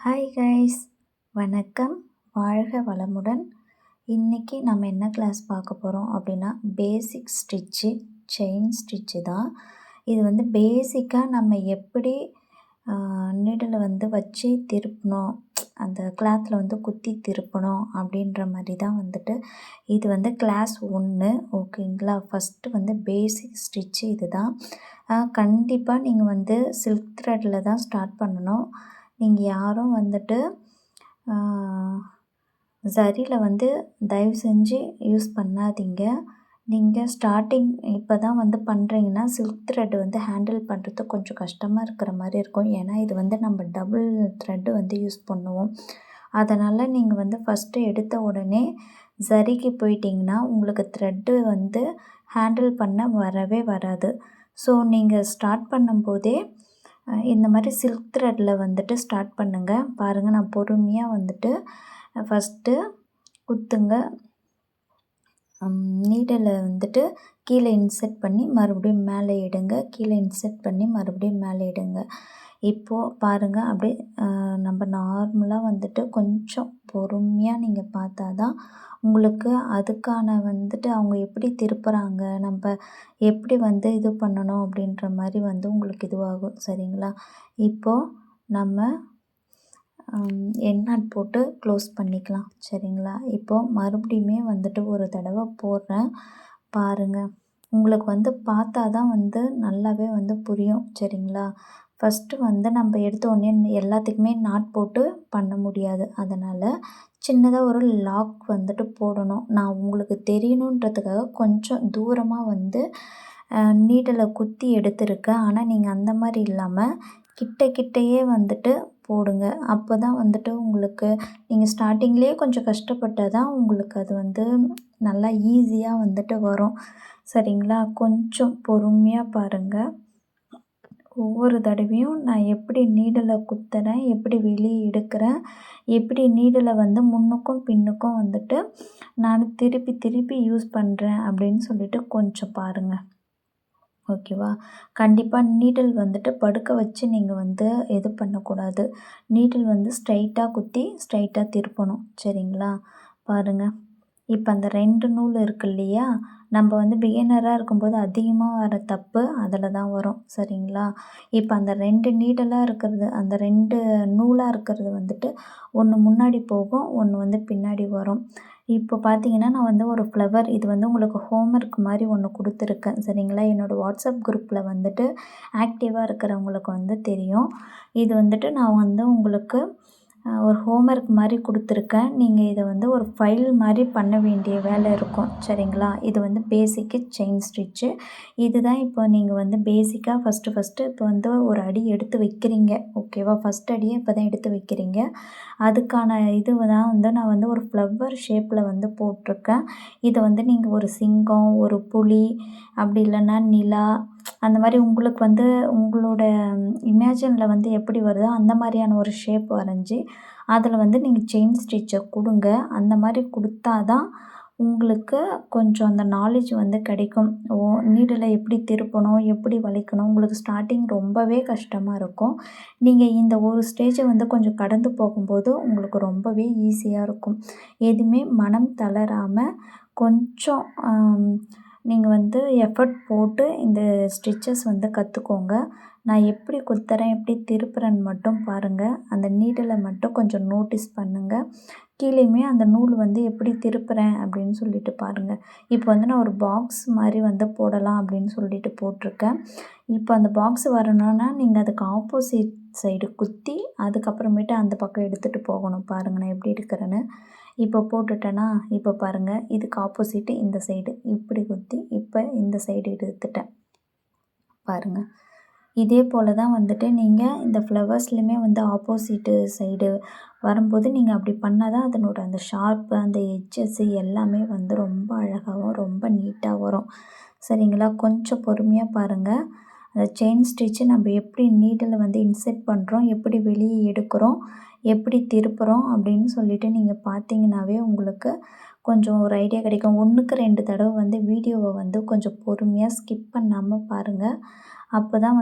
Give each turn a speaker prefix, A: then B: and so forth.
A: Hi guys, வணக்கம். வாழ்க வளமுடன். இன்றைக்கி நம்ம என்ன கிளாஸ் பார்க்க போகிறோம் அப்படின்னா பேசிக் ஸ்டிச்சு, செயின் ஸ்டிச்சு தான். இது வந்து பேசிக்காக நம்ம எப்படி நீடில் வச்சு திருப்பணும், அந்த கிளாத்தில் குத்தி திருப்பணும் அப்படின்ற மாதிரி தான் இது கிளாஸ் 1. ஓகேங்களா. ஃபஸ்ட்டு பேசிக் ஸ்டிச்சு இது தான். கண்டிப்பாக நீங்கள் சில்க் த்ரெட்டில் தான் ஸ்டார்ட் பண்ணணும். நீங்கள் யாரும் ஜரியில் தயவு செஞ்சு யூஸ் பண்ணாதீங்க. நீங்கள் ஸ்டார்டிங் இப்போ தான் பண்ணுறீங்கன்னா சில்க் த்ரெட் ஹேண்டில் பண்ணுறது கொஞ்சம் கஷ்டமாக இருக்கிற மாதிரி இருக்கும். ஏன்னா இது நம்ம டபுள் த்ரெட்டு யூஸ் பண்ணுவோம். அதனால் நீங்கள் ஃபஸ்ட்டு எடுத்த உடனே ஜரிக்கு போயிட்டிங்கன்னா உங்களுக்கு த்ரெட்டு ஹேண்டில் பண்ண வரவே வராது. ஸோ நீங்கள் ஸ்டார்ட் பண்ணும்போதே இந்த மாதிரி சில்க் த்ரெட்டில் ஸ்டார்ட் பண்ணுங்கள். பாருங்கள், நான் பொறுமையாக ஃபஸ்ட்டு குத்துங்க. நீடில் கீழே இன்செர்ட் பண்ணி மறுபடியும் மேலே எடுங்க, கீழே இன்செர்ட் பண்ணி மறுபடியும் மேலே எடுங்க. இப்போது பாருங்கள், அப்படியே நம்ம நார்மலாக கொஞ்சம் பொறுமையாக நீங்கள் பார்த்தா தான் உங்களுக்கு அதுக்கான அவங்க எப்படி திருப்புறாங்க, நம்ம எப்படி இது பண்ணணும் அப்படின்ற மாதிரி உங்களுக்கு இதுவாகும். சரிங்களா. இப்போது நம்ம எண்ட் நாட் போட்டு க்ளோஸ் பண்ணிக்கலாம். சரிங்களா. இப்போது மறுபடியுமே ஒரு தடவை போடுறேன். பாருங்கள், உங்களுக்கு பார்த்தா தான் நல்லாவே புரியும். சரிங்களா. ஃபஸ்ட்டு நம்ம எடுத்த உடனே எல்லாத்துக்குமே நாட் போட்டு பண்ண முடியாது. அதனால் சின்னதாக ஒரு லாக் போடணும். நான் உங்களுக்கு தெரியணுன்றதுக்காக கொஞ்சம் தூரமாக நீடில் குத்தி எடுத்திருக்கேன். ஆனால் நீங்கள் அந்த மாதிரி இல்லாமல் கிட்டையே போடுங்க. அப்போ தான் உங்களுக்கு நீங்கள் ஸ்டார்டிங்லேயே கொஞ்சம் கஷ்டப்பட்டால் தான் உங்களுக்கு அது நல்லா ஈஸியாக வரும். சரிங்களா. கொஞ்சம் பொறுமையாக பாருங்கள். ஒவ்வொரு தடவையும் நான் எப்படி நீடில் குத்துறேன், எப்படி வெளியே எடுக்கிறேன், எப்படி நீடில் முன்னுக்கும் பின்னுக்கும் நான் திருப்பி யூஸ் பண்ணுறேன் அப்படின்னு சொல்லிட்டு கொஞ்சம் பாருங்கள். ஓகேவா. கண்டிப்பாக நீடில் படுக்க வச்சு நீங்கள் இது பண்ணக்கூடாது. நீடில் ஸ்ட்ரைட்டாக குத்தி ஸ்ட்ரைட்டாக திருப்பணும். சரிங்களா. பாருங்கள், இப்போ அந்த 2 நூல் இருக்கு இல்லையா, நம்ம பிகினராக இருக்கும்போது அதிகமாக வர தப்பு அதில் தான் வரும். சரிங்களா. இப்போ அந்த 2 நீடலாக இருக்கிறது, அந்த 2 நூலாக இருக்கிறது ஒன்று முன்னாடி போகும், ஒன்று பின்னாடி வரும். இப்போ பார்த்தீங்கன்னா நான் ஒரு ஃப்ளவர் இது உங்களுக்கு ஹோம்ஒர்க் மாதிரி ஒன்று கொடுத்துருக்கேன். சரிங்களா. என்னோடய வாட்ஸ்அப் குரூப்பில் ஆக்டிவாக இருக்கிறவங்களுக்கு தெரியும். இது நான் உங்களுக்கு ஒரு ஹோம்ஒர்க் மாதிரி கொடுத்துருக்கேன். நீங்கள் இதை ஒரு ஃபைல் மாதிரி பண்ண வேண்டிய வேலை இருக்கும். சரிங்களா. இது பேசிக்கு செயின் ஸ்டிச்சு. இதுதான் இப்போ நீங்கள் பேசிக்காக ஃபஸ்ட்டு இப்போ ஒரு அடி எடுத்து வைக்கிறீங்க. ஓகேவா. ஃபஸ்ட் அடியை இப்போ தான் எடுத்து வைக்கிறீங்க. அதுக்கான இது தான் நான் ஒரு ஃப்ளவர் ஷேப்பில் போட்டிருக்கேன். இதை நீங்கள் ஒரு சிங்கம், ஒரு புலி, அப்படி இல்லைன்னா நிலா, அந்த மாதிரி உங்களுக்கு உங்களோட இமேஜினில் எப்படி வருதோ அந்த மாதிரியான ஒரு ஷேப் வரைஞ்சி அதில் நீங்கள் செயின் ஸ்டிச்சை கொடுங்க. அந்த மாதிரி கொடுத்தா தான் உங்களுக்கு கொஞ்சம் அந்த நாலேஜ் கிடைக்கும். நீடில் எப்படி திருப்பணும், எப்படி வளைக்கணும். உங்களுக்கு ஸ்டார்டிங் ரொம்பவே கஷ்டமாக இருக்கும். நீங்கள் இந்த ஒரு ஸ்டேஜை கொஞ்சம் கடந்து போகும்போது உங்களுக்கு ரொம்பவே ஈஸியாக இருக்கும். எதுவுமே மனம் தளராமல் கொஞ்சம் நீங்கள் எஃபர்ட் போட்டு இந்த ஸ்டிச்சஸ் கற்றுக்கோங்க. நான் எப்படி குத்துறேன், எப்படி திருப்புறேன்னு மட்டும் பாருங்கள். அந்த நீடில் மட்டும் கொஞ்சம் நோட்டீஸ் பண்ணுங்கள். கீழேயுமே அந்த நூல் எப்படி திருப்புறேன் அப்படின்னு சொல்லிட்டு பாருங்கள். இப்போ நான் ஒரு பாக்ஸ் மாதிரி போடலாம் அப்படின்னு சொல்லிட்டு போட்டிருக்கேன். இப்போ அந்த பாக்ஸ் வரணும்னா நீங்கள் அதுக்கு ஆப்போசிட் சைடு குத்தி அதுக்கப்புறமேட்டு அந்த பக்கம் எடுத்துகிட்டு போகணும். பாருங்கள் நான் எப்படி எடுக்கிறேன்னு. இப்போ போட்டுட்டேன்னா இப்போ பாருங்கள், இதுக்கு ஆப்போசிட்டு இந்த சைடு இப்படி குத்தி இப்போ இந்த சைடு எடுத்துட்டேன். பாருங்கள், இதே போல் தான் நீங்கள் இந்த ஃப்ளவர்ஸ்லையுமே ஆப்போசிட்டு சைடு வரும்போது நீங்கள் அப்படி பண்ணால் தான் அதனோட அந்த ஷார்ப்பு, அந்த எட்ஜஸ்ஸு எல்லாமே ரொம்ப அழகாகவும் ரொம்ப நீட்டாக வரும். சரிங்களா. கொஞ்சம் பொறுமையாக பாருங்கள். அந்த செயின் ஸ்டிச்சு நம்ம எப்படி நீடில் இன்செர்ட் பண்ணுறோம், எப்படி வெளியே எடுக்கிறோம், எப்படி திருப்புறோம் அப்படின்னு சொல்லிட்டு நீங்கள் பார்த்தீங்கன்னாவே உங்களுக்கு கொஞ்சம் ஒரு ஐடியா கிடைக்கும். 1க்கு 2 தடவை வீடியோவை கொஞ்சம் பொறுமையாக ஸ்கிப் பண்ணாமல் பாருங்கள். அப்போ தான்